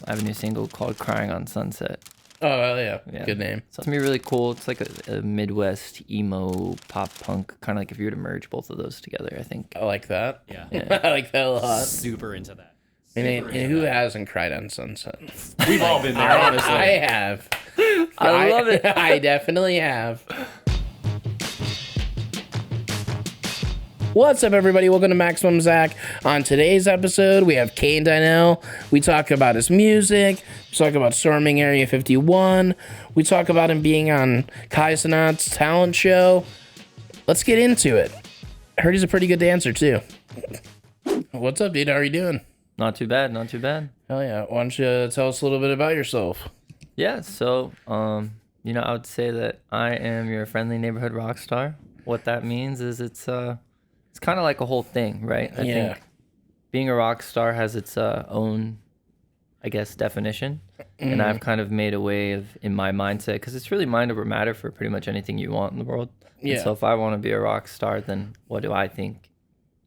I have a new single called "Crying on Sunset." Oh, yeah. Good name. So it's gonna be really cool. It's like a Midwest emo pop punk, kind of like if you were to merge both of those together. I think. I like that. Yeah. I like that a lot. Super into that. And who hasn't cried on Sunset? We've all been there, honestly. I have. I love it. I definitely have. What's up, everybody? Welcome to Maximum Zach. On today's episode, we have Kayne Dynell. We talk about his music. We talk about storming Area 51. We talk about him being on Kayne Dynell's talent show. Let's get into it. I heard he's a pretty good dancer, too. What's up, dude? How are you doing? Not too bad. Not too bad. Hell yeah. Why don't you tell us a little bit about yourself? Yeah. So, I would say that I am your friendly neighborhood rock star. What that means is it's kind of like a whole thing, right? I think being a rock star has its own, I guess, definition. And I've kind of made a way of, in my mindset, because it's really mind over matter for pretty much anything you want in the world. Yeah. And so if I want to be a rock star, then what do I think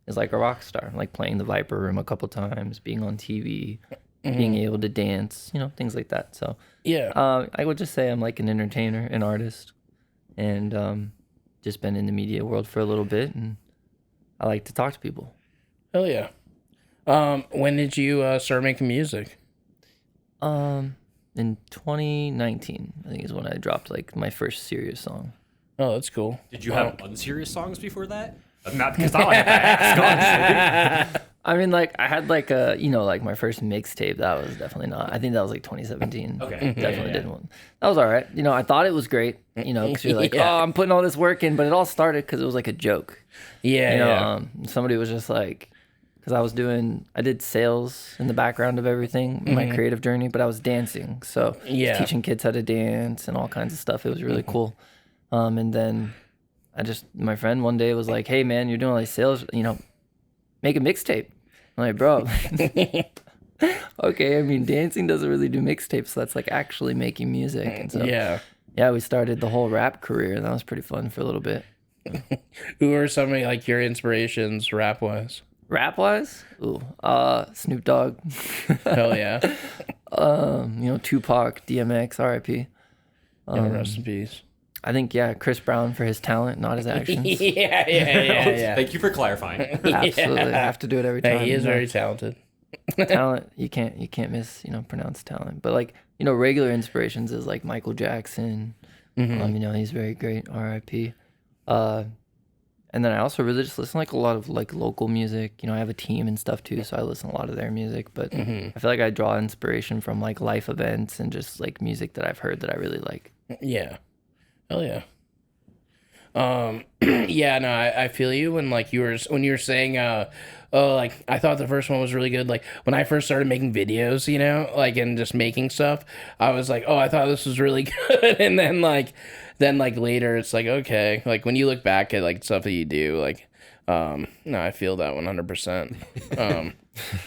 is like a rock star? Like playing the Viper Room a couple times, being on TV, being able to dance, things like that. So I would just say I'm like an entertainer, an artist, and just been in the media world for a little bit, and I like to talk to people. Hell yeah. When did you start making music? In 2019, I think is when I dropped like my first serious song. Oh, that's cool. Did you have unserious songs before that? Not because I like to ask, honestly. I mean, like I had like like my first mixtape. That was definitely not. I think that was like 2017. Okay. Definitely didn't one. That was all right. I thought it was great. Because you're like, oh, I'm putting all this work in, but it all started because it was like a joke. Somebody was just like, because I did sales in the background of everything, my creative journey, but I was dancing. So teaching kids how to dance and all kinds of stuff. It was really cool. And then my friend one day was like, hey man, you're doing all these sales, make a mixtape. I'm like, bro, okay. I mean, dancing doesn't really do mixtapes. So that's like actually making music. And so, we started the whole rap career, and that was pretty fun for a little bit. Who are some of like your inspirations rap wise? Rap wise? Ooh, Snoop Dogg. Hell yeah. Tupac, DMX, R.I.P. Rest in peace. I think, Chris Brown for his talent, not his actions. Yeah. Thank you for clarifying. Absolutely. I have to do it every time. Hey, he is very talented. Talent, you can't miss, pronounce talent. But like, regular inspirations is like Michael Jackson. He's very great, R.I.P. And then I also really just listen to like a lot of like local music. I have a team and stuff too, so I listen to a lot of their music. But I feel like I draw inspiration from like life events and just like music that I've heard that I really like. Yeah. Hell yeah. I feel you when you were saying like I thought the first one was really good. Like when I first started making videos, and just making stuff, I was like, oh, I thought this was really good. And then later it's like, okay, like when you look back at like stuff that you do, like no, I feel that 100%.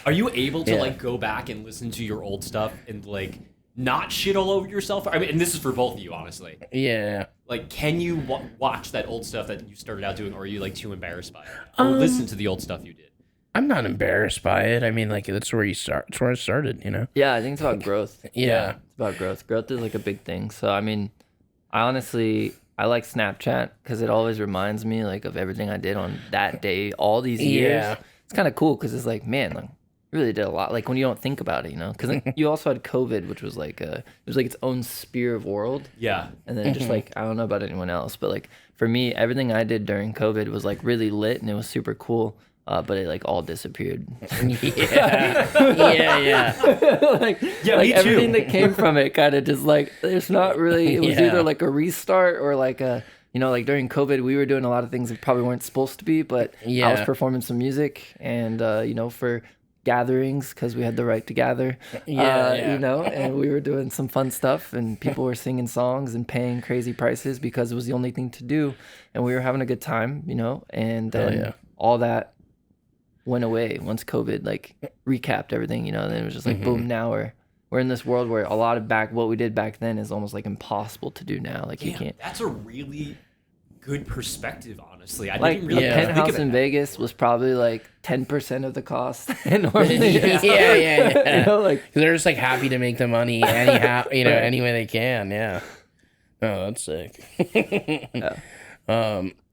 Are you able to like go back and listen to your old stuff and like not shit all over yourself? I mean, and this is for both of you, honestly. Yeah. Like, can you watch that old stuff that you started out doing, or are you like too embarrassed by it? Or listen to the old stuff you did? I'm not embarrassed by it. I mean, like that's where you start. That's where I started. Yeah, I think it's about growth. Yeah, it's about growth. Growth is like a big thing. So I mean, I like Snapchat because it always reminds me like of everything I did on that day all these years. Yeah. It's kind of cool because it's like, man, like really did a lot. Like when you don't think about it, because you also had COVID, which was like it was like its own sphere of world. Yeah. And then just like, I don't know about anyone else, but like for me, everything I did during COVID was like really lit and it was super cool. But it like all disappeared. Yeah. Like me everything too. that came from it kind of just like, there's not really, it was either like a restart or like a, like during COVID, we were doing a lot of things that probably weren't supposed to be, but I was performing some music and, for gatherings because we had the right to gather, and we were doing some fun stuff and people were singing songs and paying crazy prices because it was the only thing to do. And we were having a good time, and then all that went away once COVID like recapped everything, then it was just like, boom, now we're in this world where a lot of what we did back then is almost like impossible to do now. Like you can't. That's a really good perspective, honestly. I Like didn't really a think penthouse of it in that Vegas was probably like 10% of the cost. Normally, yeah. you know, like They're just like happy to make the money anyhow, any way they can. Yeah. Oh, that's sick. Yeah.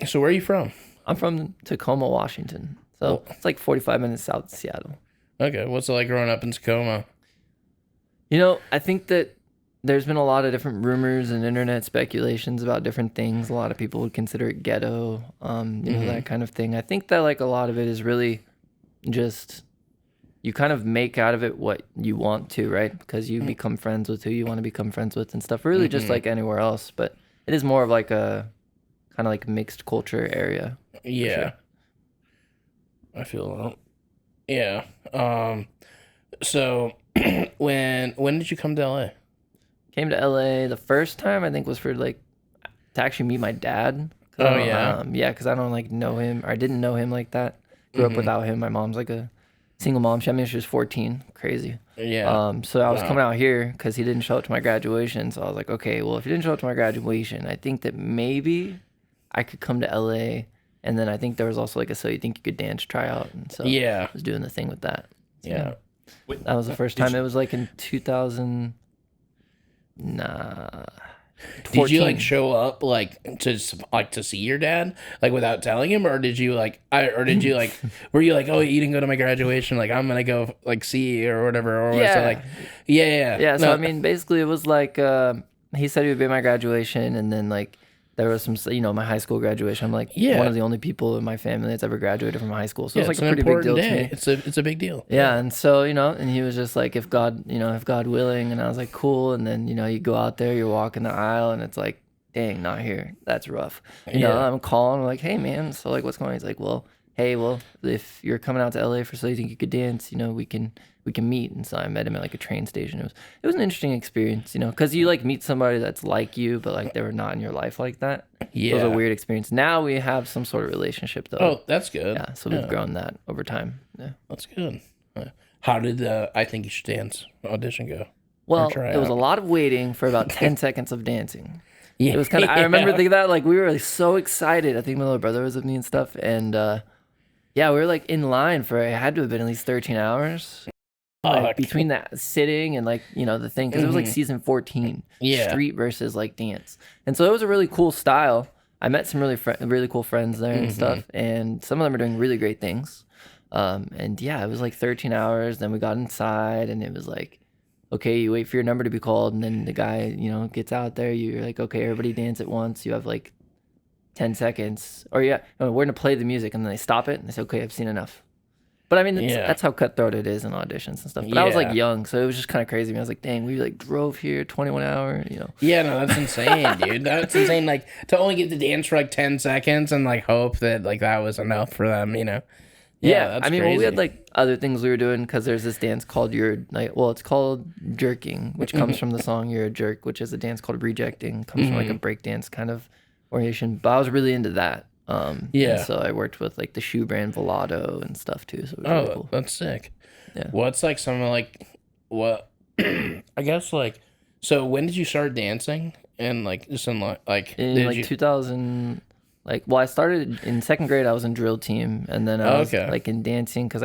So where are you from? I'm from Tacoma, Washington. So it's like 45 minutes south of Seattle. Okay. What's it like growing up in Tacoma? You know, I think that there's been a lot of different rumors and internet speculations about different things. A lot of people would consider it ghetto, that kind of thing. I think that like a lot of it is really just you kind of make out of it what you want to, right? Because you become friends with who you want to become friends with and stuff. Really just like anywhere else. But it is more of like a kind of like mixed culture area. Yeah. Sure. I feel that. Yeah. So when did you come to LA? Came to LA the first time I think was for like to actually meet my dad. Oh yeah. Because I don't like know him, or I didn't know him like that. Grew up without him. My mom's like a single mom. She was 14. Crazy. Yeah. So I was coming out here because he didn't show up to my graduation. So I was like, okay, well if he didn't show up to my graduation, I think that maybe I could come to LA. And then I think there was also like a So You Think You Could Dance tryout, and so I was doing the thing with that. So, Yeah. that was the first time. It was like in 2000. Nah. 14. Did you like show up like to see your dad like without telling him, or did you like were you like, oh, you didn't go to my graduation, like I'm gonna go like see you or whatever, or was it like yeah so I mean basically it was like he said he would be at my graduation, and then like there was some, my high school graduation. I'm like one of the only people in my family that's ever graduated from high school. So it's like a pretty big deal to me. It's a big deal. Yeah. And so, and he was just like, if God willing. And I was like, cool. And then, you go out there, you're walking the aisle, and it's like, dang, not here. That's rough. I'm calling, I'm like, hey man, so like, what's going on? He's like, well, hey, if you're coming out to LA for So You Think You Could Dance, we can meet. And so I met him at like a train station. It was an interesting experience, because you like meet somebody that's like you, but like they were not in your life like that. Yeah, so it was a weird experience. Now we have some sort of relationship though. Oh, that's good. Yeah, so we've grown that over time. Yeah, that's good. How did I Think You Should Dance audition go? Well, it was a lot of waiting for about 10 seconds of dancing. Yeah, it was kind of. I remember thinking that like we were like so excited. I think my little brother was with me and stuff, and we were like in line for it had to have been at least 13 hours. Like, between that sitting and like the thing, because it was like season 14, street versus like dance, and so it was a really cool style. I met some really cool friends there and stuff, and some of them are doing really great things. And it was like 13 hours. Then we got inside, and it was like, okay, you wait for your number to be called, and then the guy gets out there. You're like, okay, everybody dance at once. You have like 10 seconds, or we're gonna play the music, and then they stop it and they say, okay, I've seen enough. But I mean, that's how cutthroat it is in auditions and stuff. But I was like young, so it was just kind of crazy. I was like, dang, we like drove here 21 hour, Yeah, no, that's insane, dude. That's insane. Like to only get to dance for like 10 seconds and like hope that like that was enough for them, Yeah, I mean, we had like other things we were doing, because there's this dance called it's called jerking, which comes from the song You're a Jerk, which is a dance called rejecting, comes from like a break dance kind of orientation. But I was really into that. And so I worked with like the shoe brand Volato and stuff too. So it was really cool. That's sick. Yeah. What's like some of like what I guess like, so when did you start dancing? And like just in like in 2000. I started in second grade. I was in drill team, and then I was like in dancing, because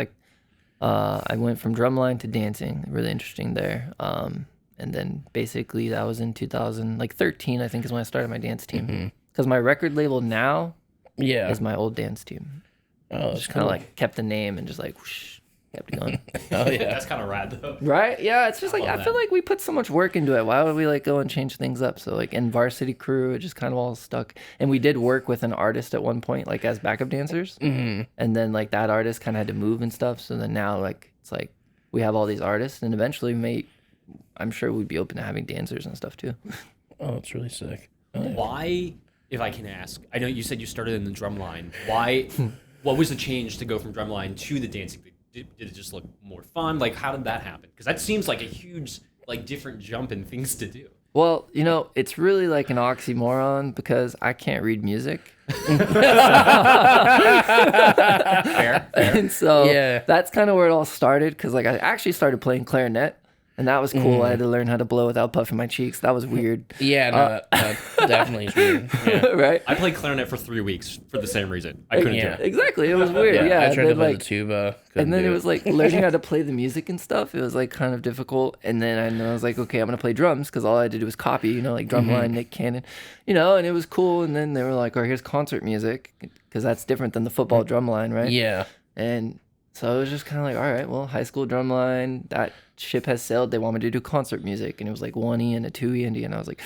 I went from drumline to dancing. Really interesting there. And then basically that was in 2013. I think is when I started my dance team, because my record label now is my old dance team. Oh, just kind of like kept the name and just like whoosh, kept it going. Oh yeah, that's kind of rad though. Right? Yeah, it's just like I feel like we put so much work into it. Why would we like go and change things up? So like in Varsity Crew, it just kind of all stuck. And we did work with an artist at one point, like as backup dancers. And then like that artist kind of had to move and stuff. So then now like it's like we have all these artists, and eventually I'm sure we'd be open to having dancers and stuff too. Oh, it's really sick. Why, if I can ask, I know you said you started in the drumline. Why? What was the change to go from drumline to the dancing? Did it just look more fun? Like, how did that happen? Because that seems like a huge, like, different jump in things to do. Well, it's really like an oxymoron, because I can't read music. Fair. And so that's kind of where it all started, because like I actually started playing clarinet. And that was cool. I had to learn how to blow without puffing my cheeks. That was weird. Yeah, no, that definitely is weird. Yeah. Right? I played clarinet for 3 weeks for the same reason. I couldn't do it. Exactly. It was weird. Yeah. I tried to play like, the tuba. And then it was like learning how to play the music and stuff. It was like kind of difficult. And then I was like, okay, I'm going to play drums because all I had to do was copy, you know, like drumline, Nick Cannon, you know, and it was cool. And then they were like, oh, here's concert music because that's different than the football drumline, right? Yeah. And so it was just kind of like, all right, well, high school drumline, that ship has sailed. They want me to do concert music. And it was like 1E and a 2E indie. And I was like,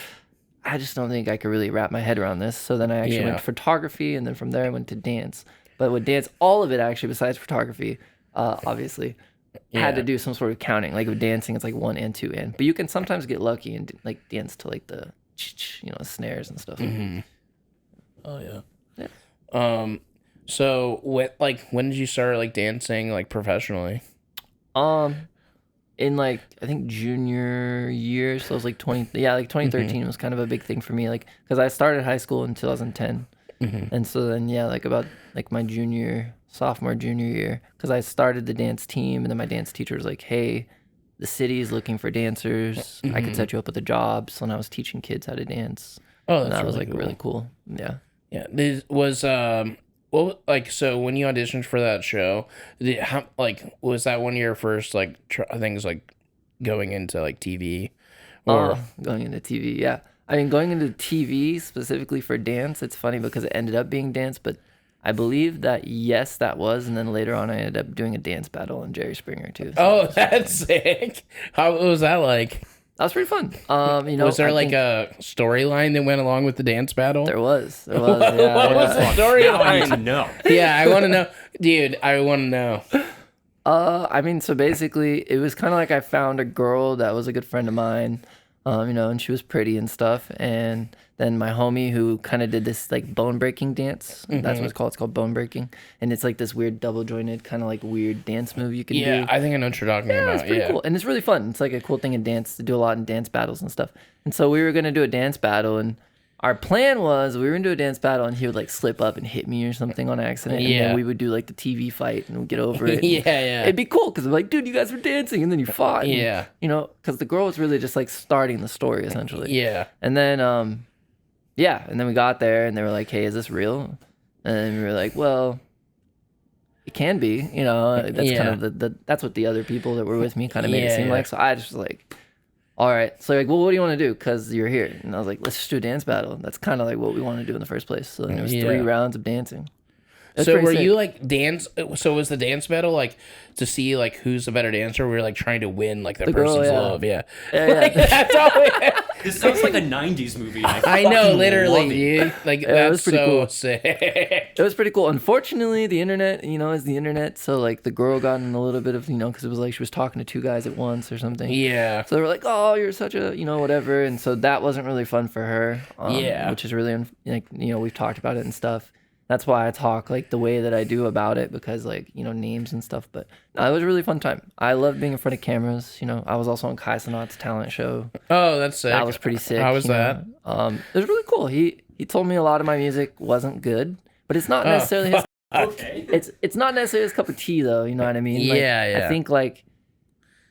I just don't think I could really wrap my head around this. So then I actually went to photography. And then from there I went to dance. But with dance, all of it actually, besides photography, obviously, had to do some sort of counting. Like with dancing, it's like 1 and 2 in. But you can sometimes get lucky and like dance to like the, you know, snares and stuff. Mm-hmm. Oh, yeah. So when did you start like dancing like professionally? In like I think junior year, so it was like 2013 was kind of a big thing for me, like because I started high school in 2010, and so then like about like my sophomore junior year, because I started the dance team, and then my dance teacher was like, hey, the city is looking for dancers. I could set you up with a job. So then I was teaching kids how to dance. Oh, and that was really like cool. really cool. Yeah. This was well, like, so when you auditioned for that show, was that one of your first like things like going into like TV, or going into TV? Yeah, I mean going into TV specifically for dance. It's funny because it ended up being dance, but I believe that yes, that was, and then later on I ended up doing a dance battle on Jerry Springer too. So that's sick! How was that like? That was pretty fun. You know, was there a storyline that went along with the dance battle? There was. Yeah, what was the Now I need to storyline? know. Yeah, I want to know, dude. I want to know. I mean, so basically, it was kind of like I found a girl that was a good friend of mine, you know, and she was pretty and stuff. And then my homie who kind of did this like bone breaking dance. That's what it's called. It's called bone breaking, and it's like this weird double jointed kind of like weird dance move you can do. Yeah, I think I know what you're talking about. It's pretty cool, and it's really fun. It's like a cool thing in dance to do a lot in dance battles and stuff. And so we were gonna do a dance battle, and our plan was we were gonna do a dance battle, and he would like slip up and hit me or something on accident, and then we would do like the TV fight and we'd get over it. Yeah. It'd be cool because I'm like, dude, you guys were dancing, and then you fought. And, Yeah. you know, because the girl was really just like starting the story essentially. Yeah. And then and then we got there, and they were like, hey, is this real? And we were like, well, it can be, you know. That's kind of that's what the other people that were with me kind of made it seem like. So I just was like, all right. So like, well, what do you want to do? Because you're here. And I was like, let's just do a dance battle. That's kind of like what we want to do in the first place. So then there was 3 rounds of dancing. So were you like dance? So was the dance battle like to see like who's the better dancer? We were like trying to win like the person's love. Yeah. Like, that's all. This sounds like a 90s movie. I know, literally, dude. Like it was that's pretty so cool. sick. It was pretty cool. Unfortunately, the internet, you know, is the internet. So like the girl got in a little bit of, you know, because it was like she was talking to 2 guys at once or something. Yeah. So they were like, oh, you're such a, you know, whatever. And so that wasn't really fun for her. Which is really, like, you know, we've talked about it and stuff. That's why I talk like the way that I do about it, because like, you know, names and stuff. But no, it was a really fun time. I love being in front of cameras. You know, I was also on Kai Cenat's talent show. Oh, that's sick. That was pretty sick. How was that? It was really cool. He told me a lot of my music wasn't good, but it's not necessarily his. Okay. It's not necessarily his cup of tea though. You know what I mean? Like, Yeah. I think like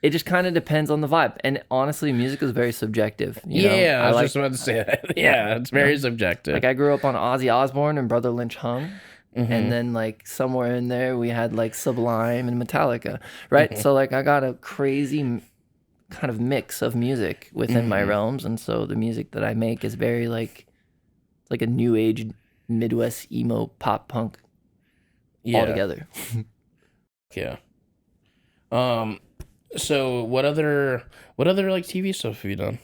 it just kind of depends on the vibe. And honestly, music is very subjective. You know? I was just about to say that. Yeah, it's very subjective. Like I grew up on Ozzy Osbourne and Brother Lynch Hung. And then like somewhere in there we had like Sublime and Metallica, right? So like I got a crazy kind of mix of music within my realms, and so the music that I make is very like it's like a new age Midwest emo pop punk all together. Yeah. So what other like TV stuff have you done?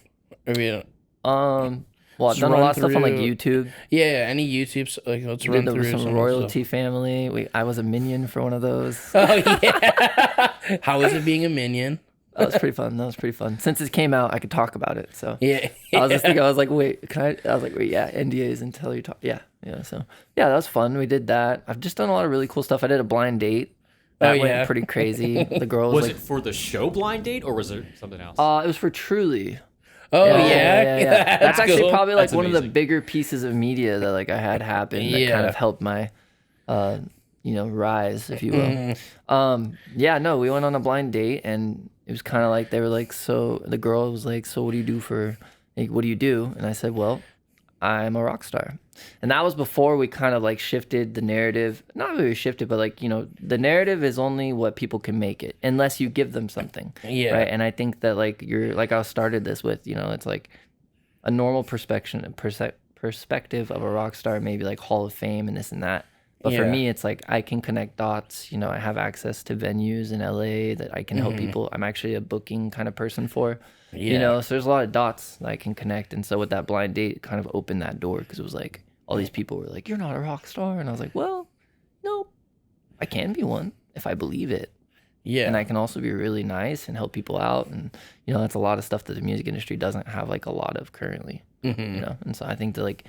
Well, I've done a lot of stuff on like YouTube. Yeah, any YouTube's like let's run through some Royalty Family. I was a minion for one of those. Oh yeah. How was it being a minion? That was pretty fun. Since it came out, I could talk about it. So yeah. I was just thinking, I was like, wait, can I? I was like, wait, yeah, NDAs until you talk. Yeah. So yeah, that was fun. We did that. I've just done a lot of really cool stuff. I did a blind date. That went pretty crazy. The girl was it for the show Blind Date, or was it something else? It was for Truly. Oh yeah. That's actually cool. probably like That's one of the amazing. bigger pieces of media that like I had happen that kind of helped my rise, if you will. Yeah, no, we went on a blind date, and it was kind of like, they were like, so the girl was like, so what do you do for, like, what do you do? And I said, well, I'm a rock star. And that was before we kind of like shifted the narrative. Not really shifted, but like, the narrative is only what people can make it unless you give them something. Yeah. Right. And I think that like I started this with, it's like a normal perspective of a rock star, maybe like Hall of Fame and this and that. But for me, it's like I can connect dots. I have access to venues in LA that I can help people. I'm actually a booking kind of person for. So there's a lot of dots that I can connect. And so with that blind date, it kind of opened that door, because it was like all these people were like, you're not a rock star. And I was like, well, no, I can be one if I believe it. Yeah. And I can also be really nice and help people out. And, that's a lot of stuff that the music industry doesn't have like a lot of currently, And so I think that like,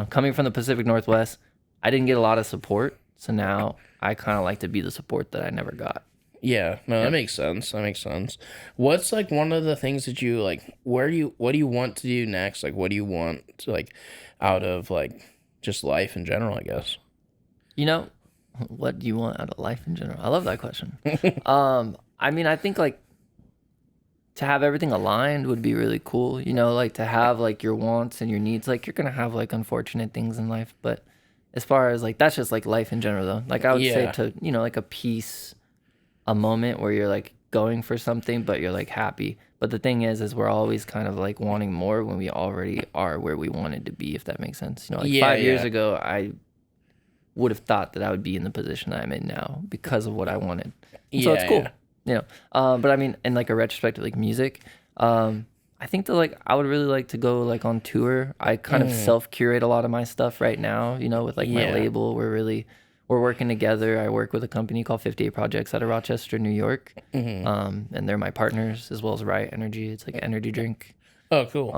coming from the Pacific Northwest, I didn't get a lot of support. So now I kind of like to be the support that I never got. Yeah, no, that makes sense. That makes sense. What's like one of the things that you like, what do you want to do next? Like, what do you want to, like, out of like just life in general, I guess? What do you want out of life in general? I love that question. I mean, I think like to have everything aligned would be really cool. Like to have like your wants and your needs. Like you're going to have like unfortunate things in life, but as far as like, that's just like life in general though. Like I would say to, like a peace, a moment where you're like going for something, but you're like happy. But the thing is we're always kind of like wanting more when we already are where we wanted to be, if that makes sense. 5 years ago, I would have thought that I would be in the position that I'm in now because of what I wanted. So it's cool. But I mean, in like a retrospective, like music, I think that like I would really like to go like on tour. I kind of self-curate a lot of my stuff right now, with like my label. We're working together. I work with a company called 58 Projects out of Rochester, New York. And they're my partners, as well as Riot Energy. It's like an energy drink. Oh, cool.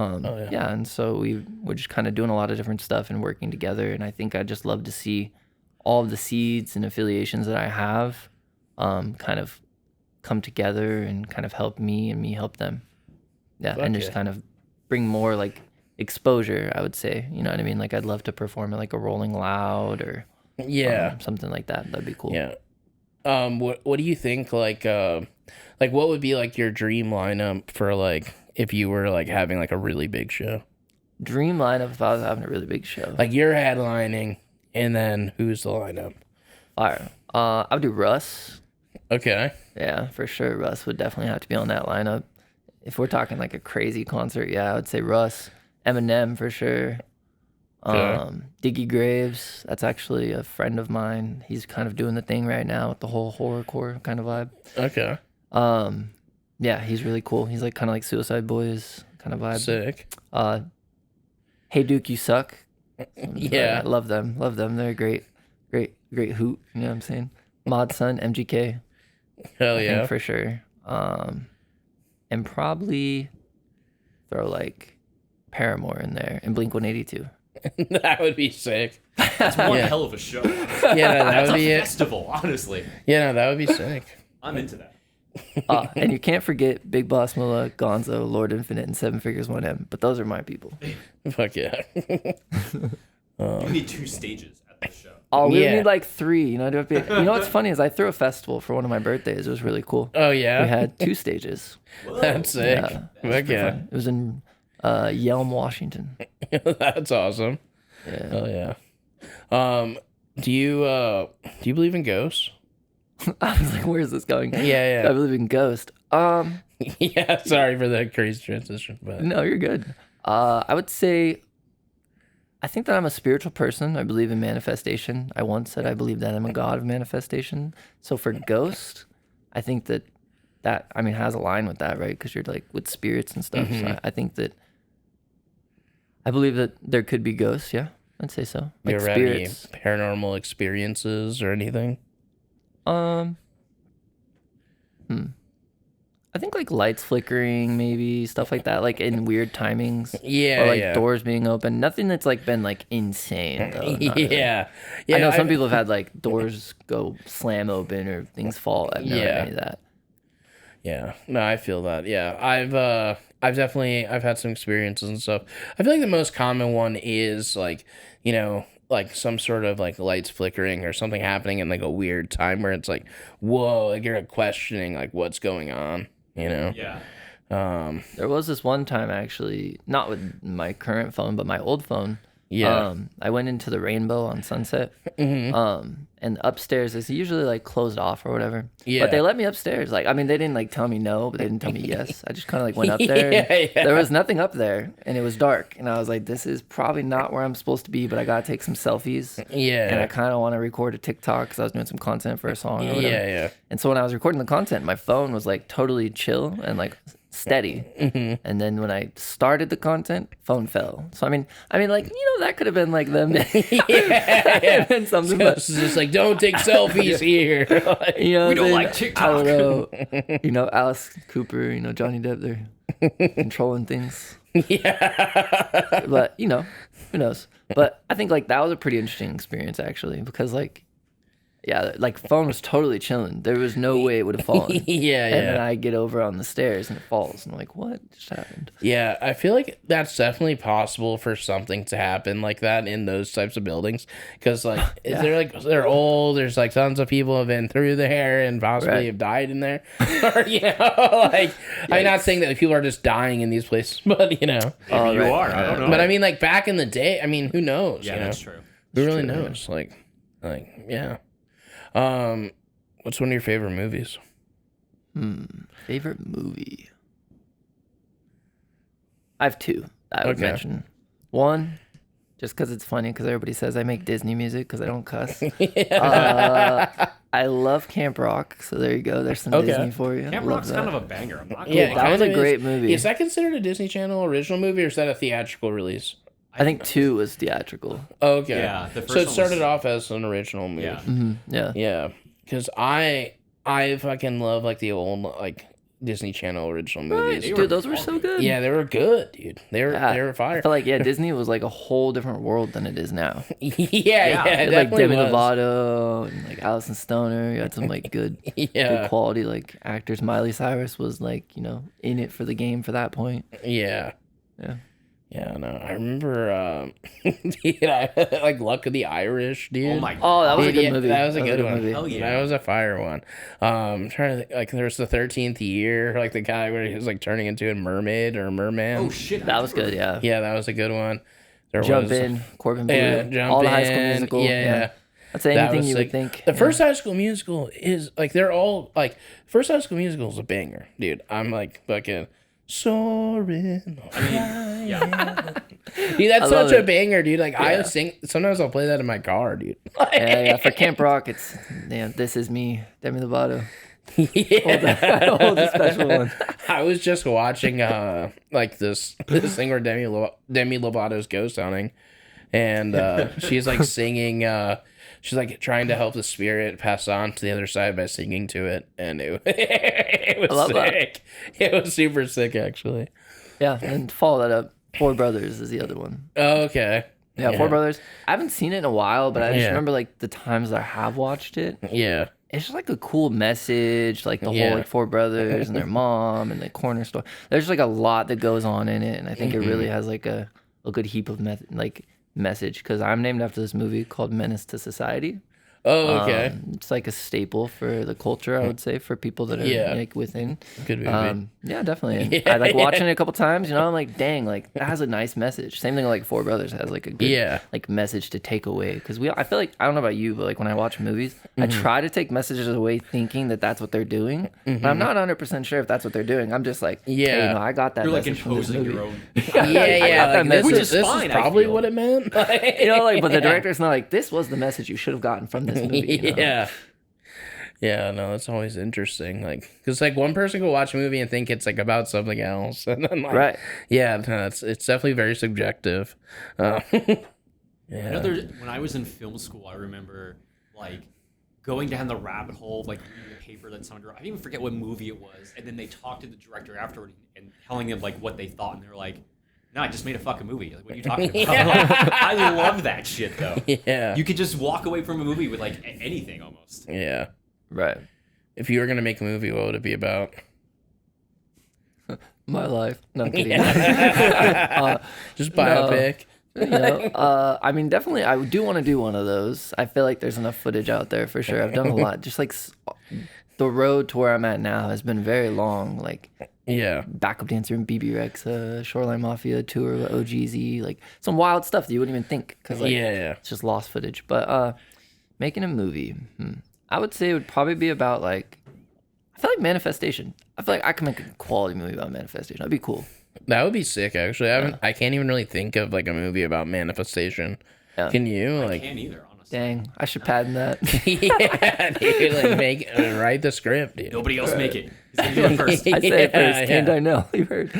Yeah, and so we're just kind of doing a lot of different stuff and working together. And I think I'd just love to see all of the seeds and affiliations that I have kind of come together and kind of help me and me help them. Yeah, and just kind of bring more like exposure, I would say. You know what I mean? Like I'd love to perform at like a Rolling Loud or something like that. That'd be cool. Yeah. What do you think like what would be like your dream lineup for like if you were like having like a really big show? Dream lineup if I was having a really big show. Like you're headlining, and then who's the lineup? All right. I would do Russ. Okay. Yeah, for sure. Russ would definitely have to be on that lineup. If we're talking like a crazy concert, yeah, I would say Russ. Eminem for sure. Diggy Graves, that's actually a friend of mine. He's kind of doing the thing right now with the whole horrorcore kind of vibe. Okay. Yeah, he's really cool. He's like kind of like Suicide Boys kind of vibe. Sick. Hey Duke, You Suck. Yeah. I love them. They're great hoot. You know what I'm saying? Mod Sun, MGK. Hell yeah. I think for sure. And probably throw like Paramore in there and Blink-182. That would be sick. That's one hell of a show. Yeah, that would be a festival, honestly. Yeah, no, that would be sick. I'm into that. And you can't forget Big Boss Mula, Gonzo, Lord Infinite, and Seven Figures 1M. But those are my people. Fuck yeah. You need 2 stages at the show. Oh, we need like 3. You know what's funny is I threw a festival for one of my birthdays. It was really cool. Oh yeah. We had 2 stages. That's sick. Yeah, it was in Yelm, Washington. That's awesome. Yeah. Oh yeah. Do you believe in ghosts? I was like, where's this going? Yeah. I believe in ghosts. Yeah, sorry for that crazy transition, but no, you're good. I would say I think that I'm a spiritual person. I believe in manifestation. I once said I believe that I'm a god of manifestation. So for ghost, I think that has a line with that, right? Because you're like with spirits and stuff. So I think that I believe that there could be ghosts. Yeah, I'd say so. Like spirits. Any paranormal experiences or anything? I think like lights flickering, maybe stuff like that, like in weird timings. Yeah, or like doors being open. Nothing that's like been like insane though. Yeah. I know some people have had like doors go slam open or things fall. I've never had any of that. Yeah, no, I feel that. Yeah, I've had some experiences and stuff. I feel like the most common one is like, like some sort of like lights flickering or something happening in like a weird time where it's like, whoa, like you're questioning like what's going on, you know? Yeah. There was this one time actually, not with my current phone, but my old phone. Yeah. I went into the Rainbow on Sunset. Mm-hmm. And upstairs is usually like closed off or whatever. Yeah. But they let me upstairs. Like, I mean, they didn't like tell me no, but they didn't tell me yes. I just kind of like went up there. Yeah. There was nothing up there, and it was dark. And I was like, this is probably not where I'm supposed to be, but I gotta take some selfies. Yeah. And I kind of want to record a TikTok because I was doing some content for a song. Or whatever. Yeah. And so when I was recording the content, my phone was like totally chill and like steady. And then when I started the content, phone fell. So I mean, like, you know, that could have been like them. Yeah. And something. So it's just like, don't take selfies here. You know, We don't then, like TikTok. I don't know. You know, Alice Cooper, you know, Johnny Depp, they're controlling things. Yeah. But, you know, who knows? But I think like that was a pretty interesting experience actually, because like, yeah, like phone was totally chilling. There was no way it would have fallen. Yeah. And then I get over on the stairs and it falls. And I'm like, what just happened? Yeah, I feel like that's definitely possible for something to happen like that in those types of buildings. Because, like, they're old. There's, like, tons of people have been through there and possibly have died in there. Or, you know, like, I'm not saying that people are just dying in these places, but, you know. Maybe you are. I don't know. But, I mean, like, back in the day, I mean, who knows? Yeah, you know? that's true. Who really knows? Like, yeah. What's one of your favorite movies? Favorite movie? I have two I would mention. One, just because it's funny, because everybody says I make Disney music because I don't cuss. I love Camp Rock, so there you go. There's some Disney for you. Camp Rock's kind of a banger. I'm not Yeah, that was a great movie. Is that considered a Disney Channel original movie, or is that a theatrical release? I think 2 was theatrical. Okay. Yeah, the first so it one started was- off as an original movie. Yeah. Yeah. Yeah. Because I fucking love like the old like Disney Channel original movies. Dude, those were so good. Yeah, they were good, dude. They were fire. I feel like Disney was like a whole different world than it is now. yeah, it Like definitely Demi was. Lovato and like Allison Stoner. You had some like good, good quality like actors. Miley Cyrus was like, you know, in it for the game for that point. Yeah. Yeah. Yeah, no, I remember, dude, like Luck of the Irish, dude. Oh my god. Oh, that was a good movie. That was a good one. movie. Hell yeah. That was a fire one. I'm trying to think, like, there was the 13th year, like the guy where he was like turning into a mermaid or a merman. Oh shit. That was good, yeah. Yeah, that was a good one. There Jump was, in, Corbin Blue. Yeah, Jump all the In. High School Musical. Yeah. I'd say That anything was you sick. would think. The first High School Musical is like they're all like first High School Musical is a banger, dude. I'm like fucking soaring. Yeah. Dude, that's love such a it. banger, dude. Like I sing. Sometimes I'll play that in my car, dude. yeah. For Camp Rock, it's This Is Me, Demi Lovato. Yeah. Hold the special one. I was just watching like this thing where Demi Lovato's ghost hunting, and she's like singing. She's like trying to help the spirit pass on to the other side by singing to it, and it was love that. sick. It was super sick, actually. Yeah, and follow that up. Four Brothers is the other one. Oh, okay. Yeah, Four Brothers. I haven't seen it in a while, but I just Yeah. remember like the times that I have watched it. Yeah. It's just like a cool message, like the Yeah. whole like four brothers and their mom and the corner store. There's just like a lot that goes on in it, and I think it really has like a good heap of message. Because I'm named after this movie called Menace to Society. Oh, okay. It's like a staple for the culture, I would say, for people that are like within. Good movie. Yeah, definitely. Yeah, I like watching it a couple times. You know, I'm like, dang, like that has a nice message. Same thing like Four Brothers has like a good like message to take away. Because I feel like I don't know about you, but like when I watch movies, I try to take messages away, thinking that that's what they're doing. But I'm not 100% sure if that's what they're doing. I'm just like, hey, you know, I got that. You're like message from this imposing movie. your own. Yeah. Like, message. this Which is is fine, I probably feel. what it meant. You know, like, but the director's not like, this was the message you should have gotten from this movie. You know? Yeah, no, it's always interesting. Like, because like one person could watch a movie and think it's like about something else, and then like, Right. Yeah, no, it's definitely very subjective. Yeah. When I was in film school, I remember like going down the rabbit hole, like reading the paper that someone wrote. I even forget what movie it was, and then they talked to the director afterward and telling them like what they thought, and they were like, "No, I just made a fucking movie. Like, what are you talking about?" Like, I love that shit though. Yeah. You could just walk away from a movie with like anything almost. Yeah. Right. If you were gonna make a movie, what would it be about? My life. No, I'm kidding. Just biopic. I mean, definitely, I do want to do one of those. I feel like there's enough footage out there for sure. I've done a lot. Just like the road to where I'm at now has been very long. Like, backup dancer in BB Rex, Shoreline Mafia tour with OGZ, like some wild stuff that you wouldn't even think because it's just lost footage. But making a movie, I would say it would probably be about like, I feel like manifestation. I feel like I can make a quality movie about manifestation. That'd be cool. That would be sick, actually. I can't even really think of like a movie about manifestation. Yeah. Can you? I can't either, honestly. Dang, I should patent that. Yeah, dude. Like write the script, dude. Nobody else make it. He's gonna do it first. I say it first. Kayne Dynell, you heard.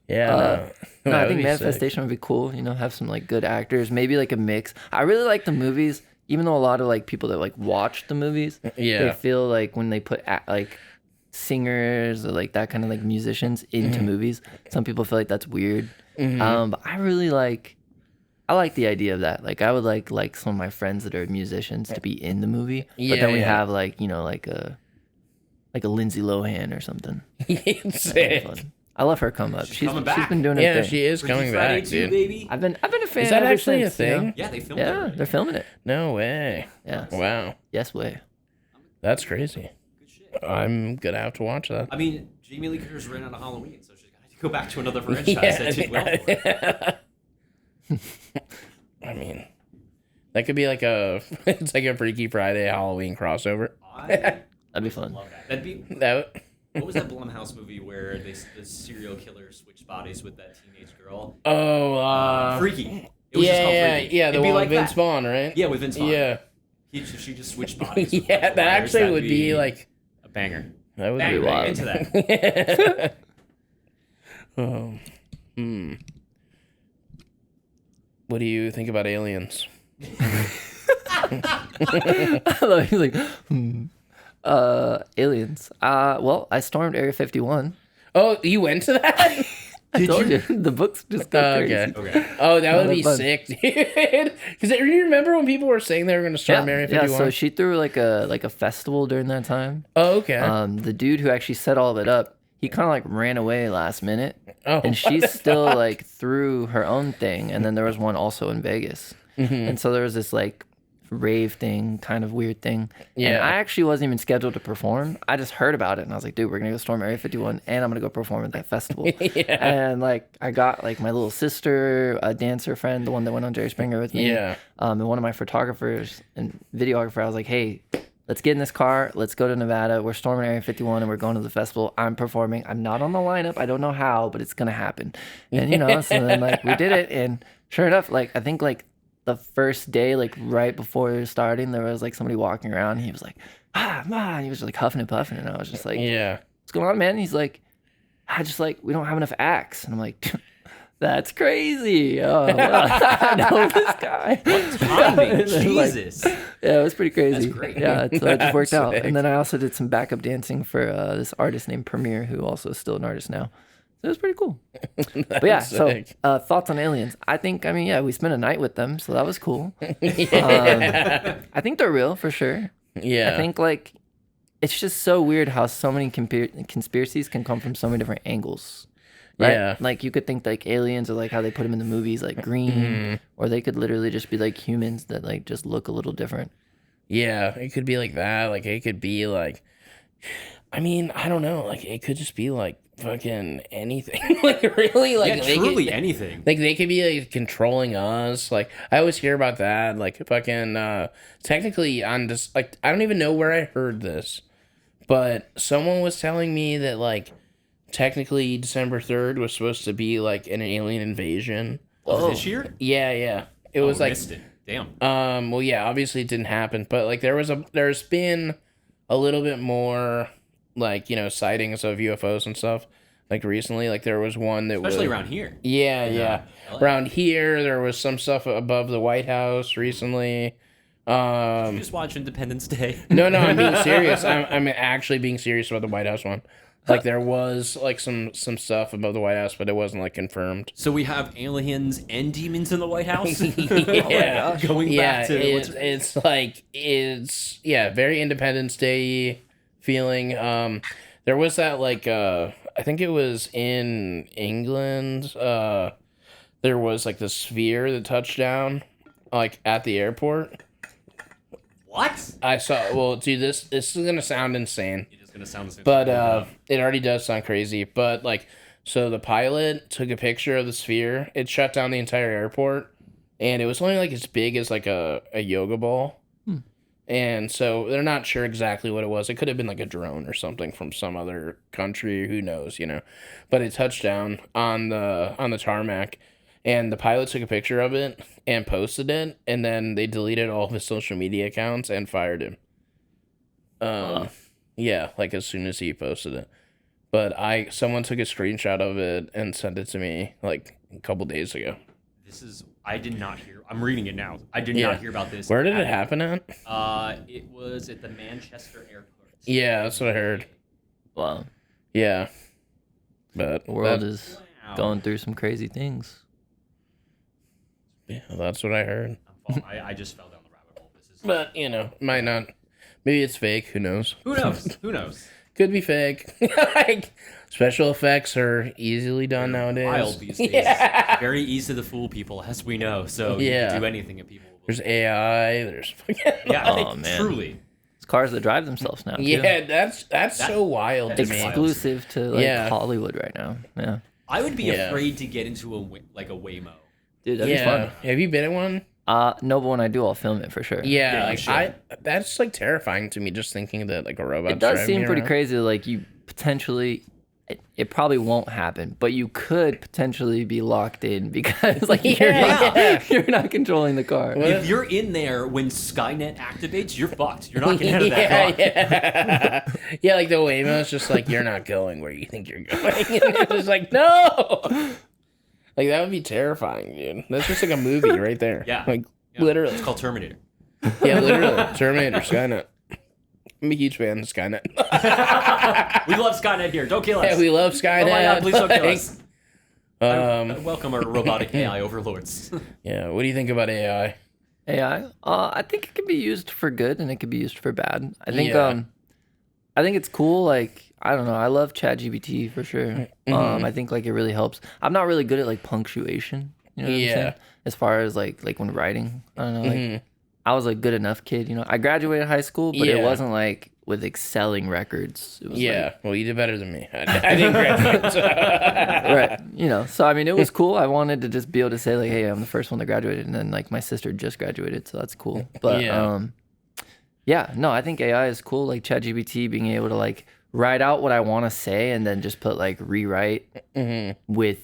Yeah. No, I think manifestation would be cool. Have some like good actors, maybe like a mix. I really like the movies, even though a lot of like people that like watch the movies, they feel like when they put like singers or like that kind of like musicians into movies, some people feel like that's weird. But I really I like the idea of that. Like I would like some of my friends that are musicians to be in the movie, but then we have like like a Lindsay Lohan or something. I love her come up. She's been doing it. Yeah, she is coming back, dude. Baby. I've been a fan. Is that ever actually since, a thing? Yeah, they filmed it. Yeah, they're filming it. No way. Yeah. Wow. Yes way. That's crazy. Good shit. I'm gonna have to watch that. I mean, Jamie Lee Curtis ran out of Halloween, so she's gonna go back to another franchise that did well for her. I mean, that could be like it's like a Freaky Friday Halloween crossover. That'd be fun. Love that. That'd be. That. What was that Blumhouse movie where the serial killer switched bodies with that teenage girl? Oh, Freaky. It was just called Freaky. Yeah, the It'd be one like with Vince Vaughn, right? Yeah, with Vince Vaughn. Yeah. She just switched bodies. Yeah, that actually would be like a banger. That would Bang, be wild. into that. What do you think about aliens? I love he's like, aliens. Well, I stormed Area 51. Oh, you went to that? I told you the books just go crazy. Okay. Oh, that would be sick, dude. Because you remember when people were saying they were going to storm Area 51? Yeah, so she threw like a festival during that time. Oh, okay. The dude who actually set all of it up, he kind of like ran away last minute. Oh, and she still like threw her own thing, and then there was one also in Vegas. And so there was this like rave thing, kind of weird thing. Yeah. And I actually wasn't even scheduled to perform. I just heard about it, and I was like, dude, we're gonna go storm Area 51, and I'm gonna go perform at that festival. And like I got like my little sister, a dancer friend, the one that went on Jerry Springer with me. And one of my photographers and videographer. I was like, hey, let's get in this car. Let's go to Nevada. We're storming Area 51 and we're going to the festival. I'm performing. I'm not on the lineup. I don't know how, but it's going to happen. And, so then like we did it. And sure enough, like I think like the first day, like right before starting, there was like somebody walking around. He was like, man. He was just like huffing and puffing. And I was just like, what's going on, man? And he's like, we don't have enough acts. And I'm like, that's crazy. Oh, I know this guy. What timing? Jesus. Yeah, it was pretty crazy. That's great. Yeah, so it just worked out. And then I also did some backup dancing for this artist named Premier, who also is still an artist now. So it was pretty cool. But yeah, sick. So thoughts on aliens? I think, we spent a night with them, so that was cool. I think they're real for sure. Yeah. I think like it's just so weird how so many conspiracies can come from so many different angles. Right? Yeah. Like you could think like aliens or like how they put them in the movies, like green, or they could literally just be like humans that like just look a little different. Yeah, it could be like that. Like it could be like, I don't know. Like it could just be like fucking anything. Like really, like truly anything. Like they could be like controlling us. Like I always hear about that. Like fucking technically on this. Like I don't even know where I heard this, but someone was telling me that like. Technically, December 3rd was supposed to be like an alien invasion. Oh, this year? Yeah. It was like missed it. Damn. Well, yeah. Obviously, it didn't happen, but like there's been a little bit more like sightings of UFOs and stuff. Like recently, like there was one that especially around here. Yeah. Around here, there was some stuff above the White House recently. Did you just watch Independence Day? No, I'm being serious. I'm actually being serious about the White House one. Like there was like some stuff above the White House, but it wasn't like confirmed. So we have aliens and demons in the White House. Yeah, going back to it's very Independence Day feeling. There was that like I think it was in England. there was like the sphere that touched down like at the airport. What? I saw. Well, dude, this is gonna sound insane. It is gonna sound insane. But it already does sound crazy. But like, so the pilot took a picture of the sphere. It shut down the entire airport, and it was only like as big as like a yoga ball. And so they're not sure exactly what it was. It could have been like a drone or something from some other country. Who knows, you know? But it touched down on the tarmac, and the pilot took a picture of it and posted it, and then they deleted all of his social media accounts and fired him. Yeah, like as soon as he posted it. But someone took a screenshot of it and sent it to me like a couple days ago. I did not hear. I'm reading it now. I did not hear about this. Where did it happen at? It was at the Manchester airport. Yeah, that's what I heard. Wow. Yeah. But the world is going through some crazy things. Yeah, that's what I heard. I just fell down the rabbit hole. But, you know, might not. Maybe it's fake. Who knows? Who knows? Who knows? Could be fake. Like, special effects are easily done nowadays. Wild these days. Yeah. Very easy to fool people, as we know. So you can do anything and people will. There's AI. There's man. Truly. It's cars that drive themselves now. Yeah, that's so wild to me. Exclusive to like Hollywood right now. Yeah. I would be afraid to get into a Waymo. Dude, that'd be fun. Have you been in one? No, but when I do, I'll film it for sure. Yeah, like that's like terrifying to me just thinking that like a robot. It does seem pretty crazy. Like you potentially, it probably won't happen, but you could potentially be locked in because like you're not controlling the car. If you're in there when Skynet activates, you're fucked. You're not getting out of that car. Yeah, like the Waymo is just like you're not going where you think you're going. And they're just like no. Like, that would be terrifying, dude. That's just like a movie right there. Yeah. Like, literally. It's called Terminator. Yeah, literally. Terminator, Skynet. I'm a huge fan of Skynet. We love Skynet here. Don't kill us. Yeah, we love Skynet. Oh my God, please don't kill us. Welcome our robotic AI overlords. Yeah, what do you think about AI? AI? I think it can be used for good and it can be used for bad. I think it's cool. Like, I don't know. I love ChatGPT for sure. I think like it really helps. I'm not really good at like punctuation. You know what I'm saying? As far as like when writing, I don't know. Like I was a good enough kid. You know, I graduated high school, but it wasn't like with excelling records. It was well, you did better than me. I didn't graduate. So. Right. You know. So I mean, it was cool. I wanted to just be able to say like, hey, I'm the first one that graduated, and then like my sister just graduated, so that's cool. But no, I think AI is cool. Like ChatGPT being able to like write out what I want to say and then just put like rewrite with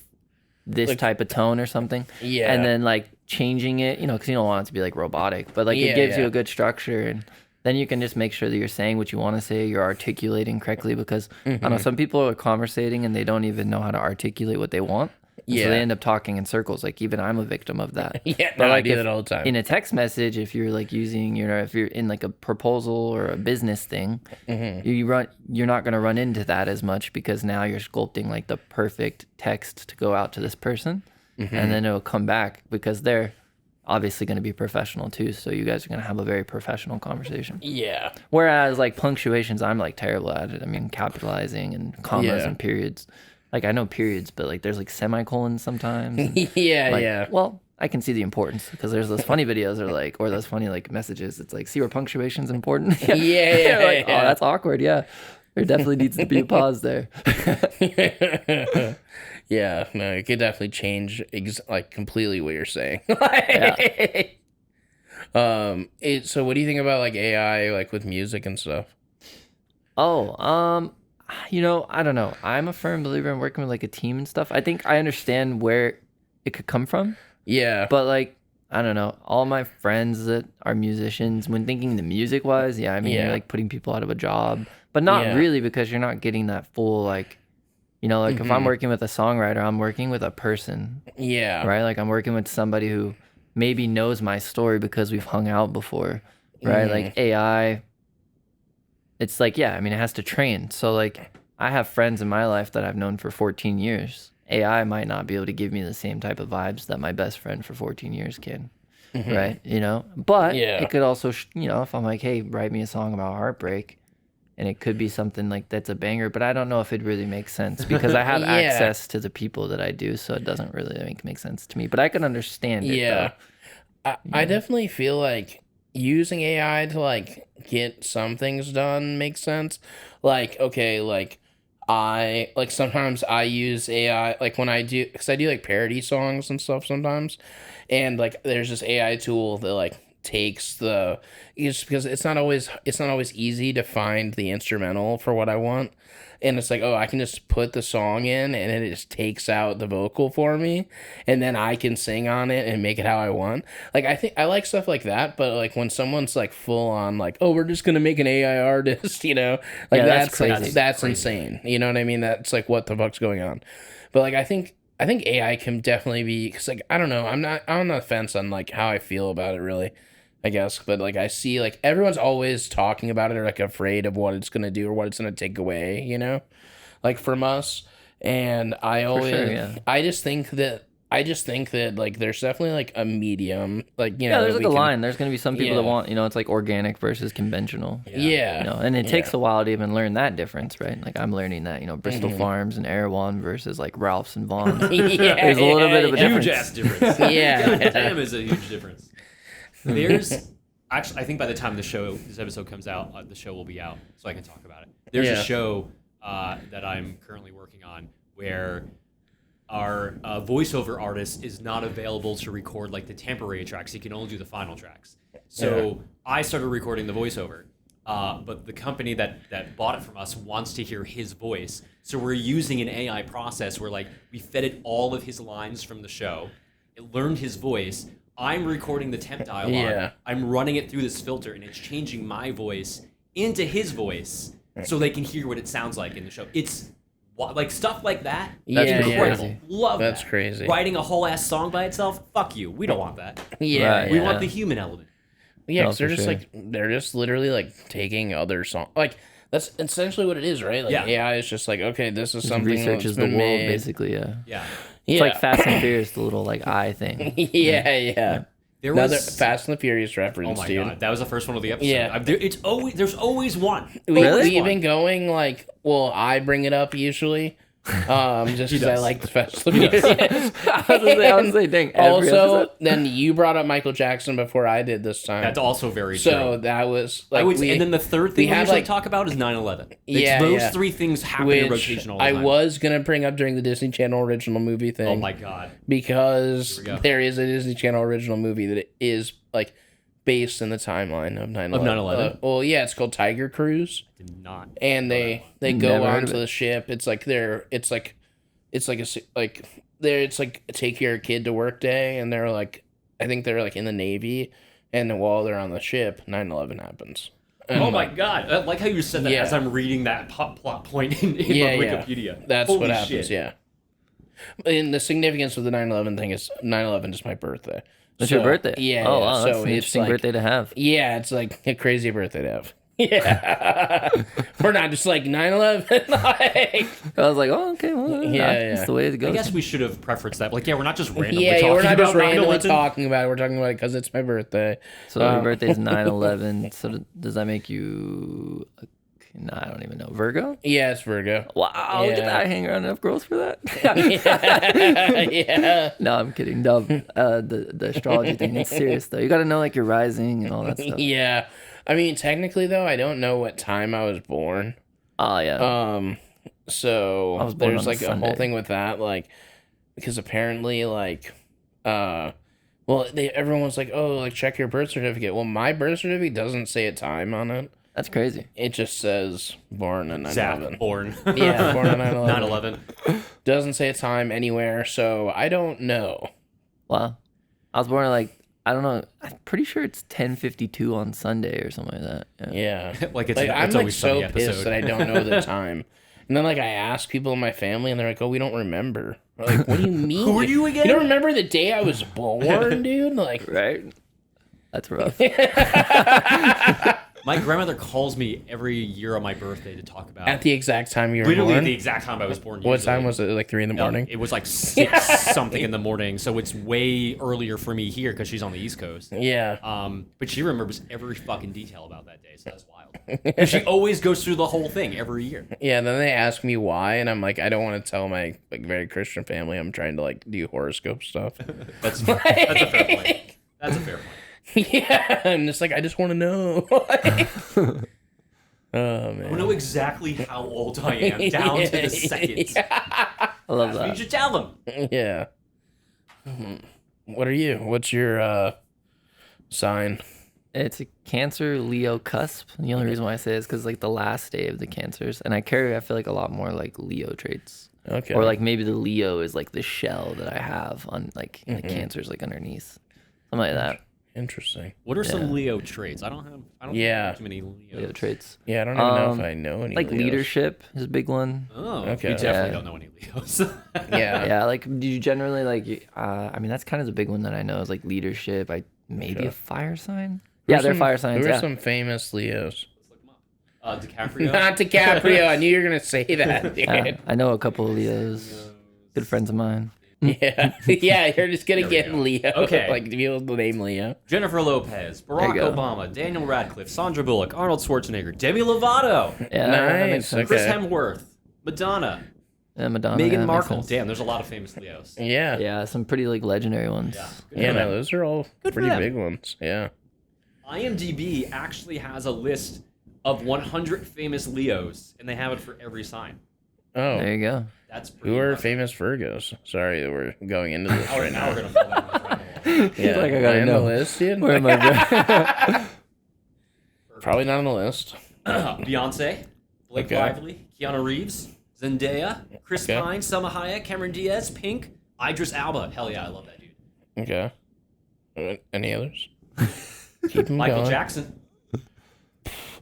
this like, type of tone or something. Yeah. And then like changing it, you know, because you don't want it to be like robotic, but like it gives you a good structure, and then you can just make sure that you're saying what you want to say, you're articulating correctly, because I don't know, some people are conversating and they don't even know how to articulate what they want. So they end up talking in circles. Like even I'm a victim of that. But like I do that all the time. In a text message, if you're like using, you know, if you're in like a proposal or a business thing, you're not going to run into that as much, because now you're sculpting like the perfect text to go out to this person, and then it'll come back because they're obviously going to be professional too. So you guys are going to have a very professional conversation. Yeah. Whereas like punctuations, I'm like terrible at it. I mean, capitalizing and commas and periods. Like, I know periods, but, like, there's, like, semicolons sometimes. And, well, I can see the importance, because there's those funny videos or those funny, like, messages. It's like, see where punctuation's important? Oh, that's awkward, yeah. There definitely needs to be a pause there. Yeah, no, it could definitely change, like, completely what you're saying. So what do you think about, like, AI, like, with music and stuff? You know, I don't know. I'm a firm believer in working with like a team and stuff. I think I understand where it could come from. Yeah. But like, I don't know. All my friends that are musicians, when thinking the music wise, I mean, you're like putting people out of a job, but not really, because you're not getting that full, like, you know, like if I'm working with a songwriter, I'm working with a person. Yeah. Right? Like I'm working with somebody who maybe knows my story because we've hung out before. Right? Like AI. It's like, I mean, it has to train. So, like, I have friends in my life that I've known for 14 years. AI might not be able to give me the same type of vibes that my best friend for 14 years can, right? You know? But it could also, you know, if I'm like, hey, write me a song about heartbreak, and it could be something like that's a banger, but I don't know if it really makes sense because I have access to the people that I do, so it doesn't really make sense to me. But I can understand it. Yeah, I definitely feel like using AI to like get some things done makes sense. Like, okay, like sometimes I use AI like when I do, because I do like parody songs and stuff sometimes, and like there's this AI tool that like takes just because it's not always easy to find the instrumental for what I want, and it's like, oh, I can just put the song in and it just takes out the vocal for me, and then I can sing on it and make it how I want. Like, I think I like stuff like that, but like when someone's like full on like, oh, we're just gonna make an AI artist, like that's crazy. That's crazy. Insane. You know what I mean? That's like, what the fuck's going on? But like I think AI can definitely be, because like I don't know, I'm on the fence on like how I feel about it really, I guess. But like I see like everyone's always talking about it or like afraid of what it's gonna do or what it's gonna take away, like from us. And I just think that like there's definitely like a medium, like there's like a line. There's gonna be some people that want it's like organic versus conventional. And it takes a while to even learn that difference, right? Like I'm learning that Bristol Farms and Erewhon versus like Ralph's and Vaughn's. There's a little bit of a difference. Huge ass difference. Damn, is a huge difference. There's actually, I think by the time this episode comes out, the show will be out, so I can talk about it. There's a show that I'm currently working on where our voiceover artist is not available to record like the temporary tracks. He can only do the final tracks. So I started recording the voiceover, but the company that bought it from us wants to hear his voice. So we're using an AI process where like we fed it all of his lines from the show. It learned his voice. I'm recording the temp dialogue. I'm running it through this filter, and it's changing my voice into his voice so they can hear what it sounds like in the show. It's like stuff like that. That's incredible. Love that. That's crazy. Writing a whole ass song by itself? Fuck you. We don't want that. We want the human element. Yeah, because they're just literally like taking other songs. Like that's essentially what it is, right? Like AI is just like, okay, this is something researches the world, made. Basically. It's like Fast and Furious, the little like eye thing. Another Fast and the Furious reference, dude. God, that was the first one of the episode. Yeah. There's always one. We've been going like, well, I bring it up usually. Just because I like the Fast and the Furious. I was say, dang. Also, then you brought up Michael Jackson before I did this time. That's also very true. So that was like, and then the third thing we usually talk about is 9/11. Those three things happen in rotation all the time. I was gonna bring up during the Disney Channel original movie thing. Oh my god! Because there is a Disney Channel original movie that is like based in the timeline of 9/11. Well, yeah, it's called Tiger Cruise. Did not. And they go onto the ship. It's like take your kid to work day, and they're like, I think they're like in the Navy, and while they're on the ship, 9/11 happens. Oh my god! I like how you said that as I'm reading that plot point in Wikipedia. That's Holy what happens. Shit. And the significance of the 9/11 thing is 9/11 is my birthday. It's your birthday? Yeah. Oh, wow, that's an interesting birthday to have. Yeah, it's like a crazy birthday to have. Yeah. We're not just like 9/11. I was like, oh, okay. Well, that's the way it goes. I guess we should have preferenced that. Like, we're not just randomly talking about it. We're talking about it because it's my birthday. So your birthday's 9/11. So does that make you... No, I don't even know. Virgo? Yeah, it's Virgo. Wow, look at that. I hang around enough girls for that. No, I'm kidding. No, the astrology thing is serious, though. You got to know, like, your rising and all that stuff. Yeah. I mean, technically, though, I don't know what time I was born. Oh, yeah. So I was born there's, like, a whole thing with that, like, because apparently, like, everyone was like, oh, like, check your birth certificate. Well, my birth certificate doesn't say a time on it. That's crazy. It just says born on 9/11. Zach, born. Yeah, born on 9/11. 9/11. Doesn't say a time anywhere, so I don't know. Wow. I was born at like, I don't know. I'm pretty sure it's 10:52 on Sunday or something like that. Yeah. I'm like so pissed that I don't know the time. And then like I ask people in my family and they're like, oh, we don't remember. I'm like, what do you mean? Who are you again? You don't remember the day I was born, dude? Like, right? That's rough. My grandmother calls me every year on my birthday to talk about. At the exact time you were literally born? the exact time I was born. What time was it? Like 3 in the morning? It was like 6 something in the morning, so it's way earlier for me here because she's on the East Coast. Yeah. But she remembers every fucking detail about that day, so that's wild. And she always goes through the whole thing every year. Yeah. Then they ask me why, and I'm like, I don't want to tell my like very Christian family I'm trying to like do horoscope stuff. That's a fair point. That's a fair point. Yeah, I'm just like, I just want to know. Oh man, I know exactly how old I am down to the second. I love that. You should tell them. Yeah. What are you? What's your sign? It's a Cancer Leo cusp. The only reason why I say it is because like the last day of the Cancers, and I feel like a lot more like Leo traits. Okay. Or like maybe the Leo is like the shell that I have on like the Cancers like underneath, something like that. Interesting. What are some Leo traits? I don't have too many Leo traits. Yeah, I don't even know if I know any. Like Leos. leadership is a big one. Oh, okay. We definitely don't know any Leos. Yeah. Yeah, like do you generally like? I mean, that's kind of the big one that I know is like leadership. Maybe a fire sign. Yeah, they're fire signs. Who are some famous Leos? DiCaprio. Not DiCaprio. I knew you were gonna say that, dude. I know a couple of Leos. Good friends of mine. Yeah, yeah. You're just gonna get go. Leo. Okay. Like to be able to name Leo. Jennifer Lopez, Barack go. Obama, Daniel Radcliffe, Sandra Bullock, Arnold Schwarzenegger, Demi Lovato, Yeah, that makes Nice. sense. Chris Okay. Hemsworth, Madonna, Yeah, Madonna. Meghan yeah, makes Markle. sense. Damn, there's a lot of famous Leos. Yeah. Yeah, some pretty like legendary ones. Yeah. Yeah. No, those are all for pretty them. big ones. Yeah. IMDb actually has a list of 100 famous Leos, and they have it for every sign. Oh. There you go. That's pretty Who are impressive. famous Virgos? Sorry that we're going into this Oh, right now now. we're gonna fall down this rabbit hole. Yeah. like, I gotta on know. the list, dude. Where am I? Probably not on the list. Beyonce, Blake Okay. Lively, Keanu Reeves, Zendaya, Chris Okay. Pine, Selma Hayek, Cameron Diaz, Pink, Idris Elba. Hell yeah, I love that dude. Okay. Any others? Keep them Michael going. Jackson.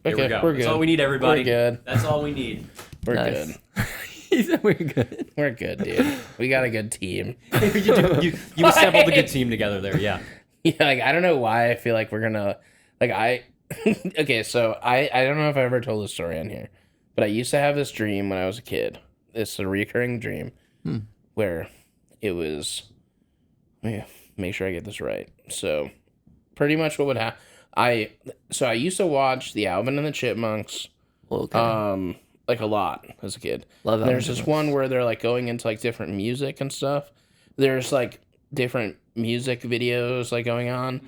There Okay, we go. we're That's good. all we need, everybody. We're good. That's all we need. We're Nice. good. He said we're good. We're good, dude. We got a good team. you assembled a good team together there, yeah. Yeah, like I don't know why I feel like we're gonna okay, so I don't know if I ever told this story on here, but I used to have this dream when I was a kid. It's a recurring dream where it was let me make sure I get this right. So pretty much what would happen I used to watch the Alvin and the Chipmunks Okay. like a lot as a kid. Love Alvin There's and this Chipmunks. one where they're like going into like different music and stuff. There's like different music videos like going on.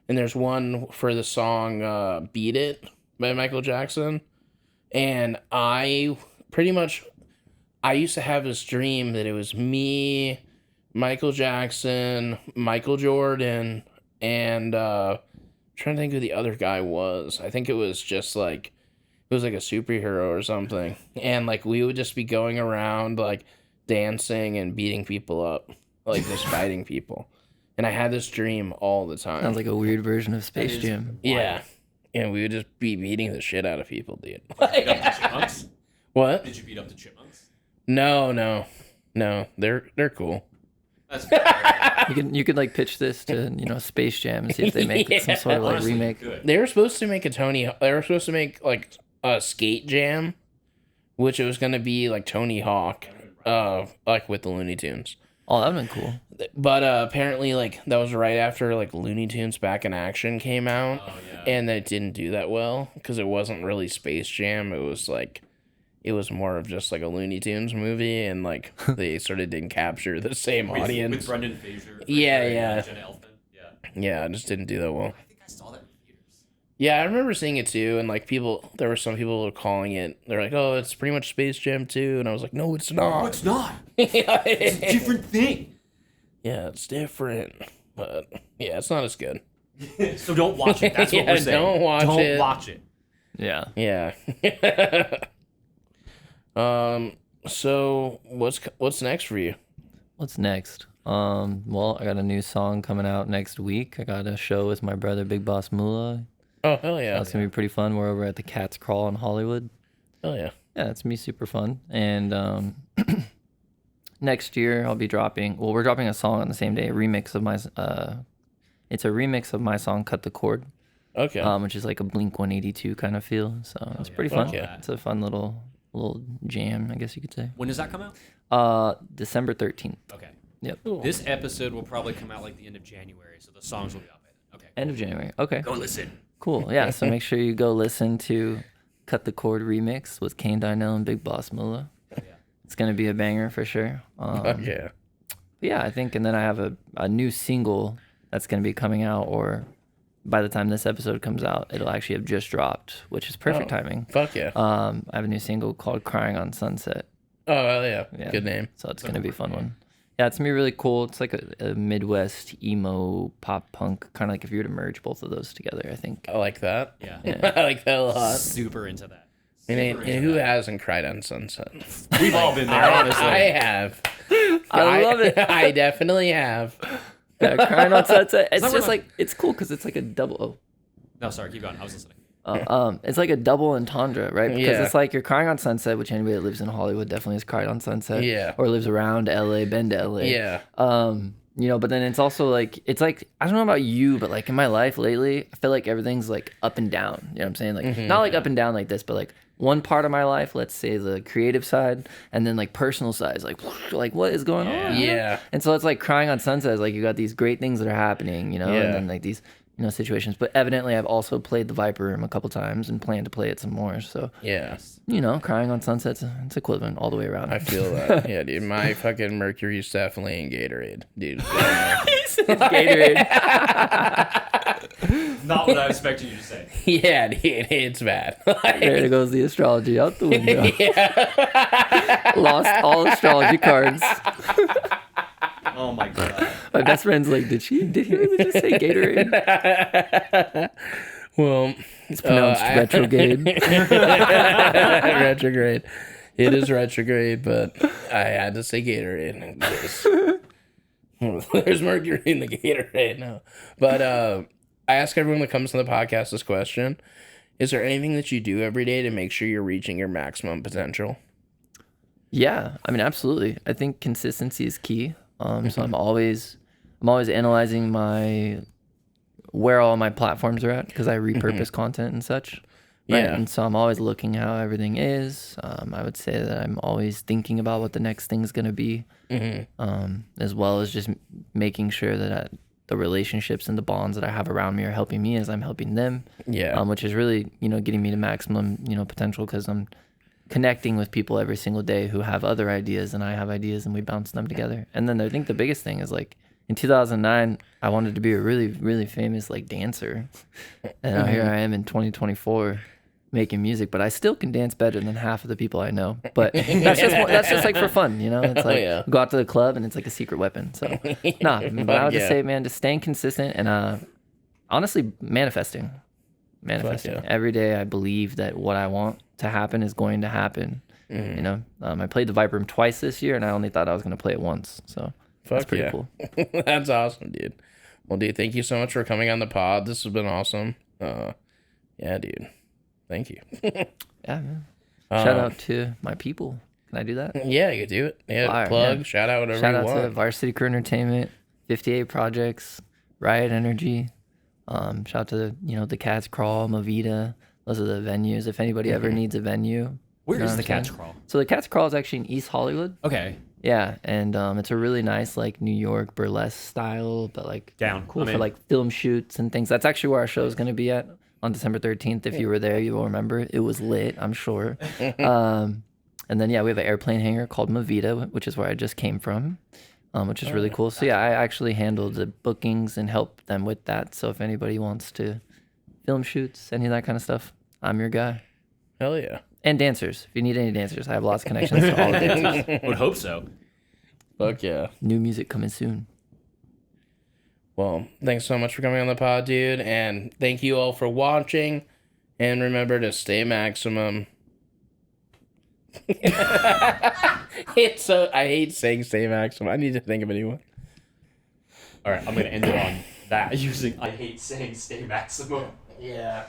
And there's one for the song Beat It by Michael Jackson. And I used to have this dream that it was me, Michael Jackson, Michael Jordan, and trying to think who the other guy was. I think it was just like it was like a superhero or something. And like we would just be going around like dancing and beating people up, like just fighting people. And I had this dream all the time. Sounds like a weird version of Space Jam. Yeah. And we would just be beating the shit out of people, dude. Did you beat up the chipmunks? What? Did you beat up the chipmunks? No. They're cool. That's fair. You could like pitch this to Space Jam and see if they make some sort of like Honestly, remake. good. They were supposed to make like a skate jam, which it was gonna be like Tony Hawk, like with the Looney Tunes. Oh, that'd been cool. But apparently, like that was right after like Looney Tunes Back in Action came out, Oh, yeah. and it didn't do that well because it wasn't really Space Jam. It was more of just like a Looney Tunes movie, and like they sort of didn't capture the same audience. With Brendan Fraser. Yeah. Jenna Elfman. Yeah. Yeah, it just didn't do that well. I think I saw that in theaters. Yeah, I remember seeing it too, and like there were some people who were calling it. They're like, "Oh, it's pretty much Space Jam 2," and I was like, "No, it's not. No, it's not. yeah, It's a different thing. it's different, but yeah, it's not as good." So don't watch it. That's what Yeah, we're saying. don't watch it. Don't watch it. Yeah. Yeah. So what's next for you? What's next? Well, I got a new song coming out next week. I got a show with my brother, Big Boss Moolah. Oh hell yeah! That's gonna be pretty fun. We're over at the Cat's Crawl in Hollywood. Hell yeah! Yeah, it's gonna be super fun. And next year I'll be dropping. Well, we're dropping a song on the same day. A remix of my. It's a remix of my song "Cut the Cord." Okay. Which is like a Blink-182 kind of feel. So it's pretty fun. Yeah. It's a fun little jam, I guess you could say. When does that come out? December 13th. Okay. Yep. Cool. This episode will probably come out like the end of January, so the songs will be out by then. Okay. End of January. Okay. Go listen. Cool. Yeah. So make sure you go listen to Cut the Chord remix with Kayne Dynell and Big Boss Moolah. Yeah. It's gonna be a banger for sure. Yeah. Yeah, I think, and then I have a new single that's gonna be coming out, or by the time this episode comes out, it'll actually have just dropped, which is perfect timing. Fuck yeah. I have a new single called "Crying on Sunset." Oh, well, yeah. Yeah. Good name. So it's gonna be a fun one. Yeah, it's gonna be really cool. It's like a Midwest emo pop punk, kind of like if you were to merge both of those together. I think. I like that. Yeah. I like that a lot. Super into that. And who hasn't cried on Sunset? We've all been there, honestly. I have. I love it. I definitely have. Yeah, "Crying on Sunset." It's not just really- like it's cool because it's like a double. Oh. No, sorry, keep going. I was listening. It's like a double entendre, right? Because Yeah. it's like you're crying on Sunset, which anybody that lives in Hollywood definitely has cried on Sunset. Yeah. Or lives around LA, been to LA. Yeah. But then it's also like I don't know about you, but like in my life lately, I feel like everything's like up and down. You know what I'm saying? Like not like up and down like this, but like one part of my life, let's say the creative side, and then like personal side is like what is going on? Yeah. And so it's like crying on Sunset is like you got these great things that are happening, Yeah. and then like these situations. But evidently, I've also played the Viper Room a couple times and plan to play it some more. So Yeah. crying on Sunset's it's equivalent all the way around. I feel that. Yeah, dude. My fucking Mercury's definitely in Gatorade, dude. Gatorade. Not what I expected you to say. Yeah, dude. It's bad. There goes the astrology out the window. Lost all astrology cards. Oh my god. My best friend's like, did he really just say Gatorade? Well, It's pronounced retrograde. retrograde. It is retrograde, but I had to say Gatorade. There's Mercury in the Gatorade now. But I ask everyone that comes to the podcast this question. Is there anything that you do every day to make sure you're reaching your maximum potential? Yeah, I mean, absolutely. I think consistency is key. So I'm always analyzing where all my platforms are at because I repurpose content and such. Right? Yeah. And so I'm always looking how everything is. I would say that I'm always thinking about what the next thing's going to be, as well as just making sure that the relationships and the bonds that I have around me are helping me as I'm helping them. Yeah. Which is really, getting me to maximum, potential because I'm connecting with people every single day who have other ideas and I have ideas and we bounce them together. And then I think the biggest thing is like in 2009, I wanted to be a really, really famous like dancer. And now here I am in 2024 making music, but I still can dance better than half of the people I know. But that's just like for fun, It's like go out to the club and it's like a secret weapon. So but I would just say, man, just staying consistent and honestly manifesting. Every day I believe that what I want to happen is going to happen. I played the Viper Room twice this year and I only thought I was going to play it once. So that's pretty cool. That's awesome, dude. Well, dude, thank you so much for coming on the pod. This has been awesome. Yeah, dude. Thank you. Yeah, man. Shout out to my people. Can I do that? Yeah, you can do it. Yeah, Fire, plug, yeah. shout out, whatever Shout you out want. to Varsity Crew Entertainment, 58 Projects, Riot Energy. Shout out to the Cat's Crawl, Movita. Those are the venues. If anybody ever needs a venue. Where is the what I'm Cat's saying? Crawl? So the Cat's Crawl is actually in East Hollywood. Okay. Yeah, and it's a really nice like New York burlesque style, but like Down. cool I'm for in. like film shoots and things. That's actually where our show is going to be at on December 13th. If you were there, you will remember it was lit, I'm sure. And then we have an airplane hangar called Movita, which is where I just came from, which is really cool. So yeah, I actually handle the bookings and help them with that. So if anybody wants to film shoots, any of that kind of stuff, I'm your guy. Hell yeah. And dancers. If you need any dancers, I have lots of connections to all the dancers. Would hope so. Fuck yeah. New music coming soon. Well, thanks so much for coming on the pod, dude. And thank you all for watching. And remember to stay maximum. I hate saying stay maximum. I need to think of a new one. All right, I'm gonna end it on that using I hate saying stay maximum. Yeah.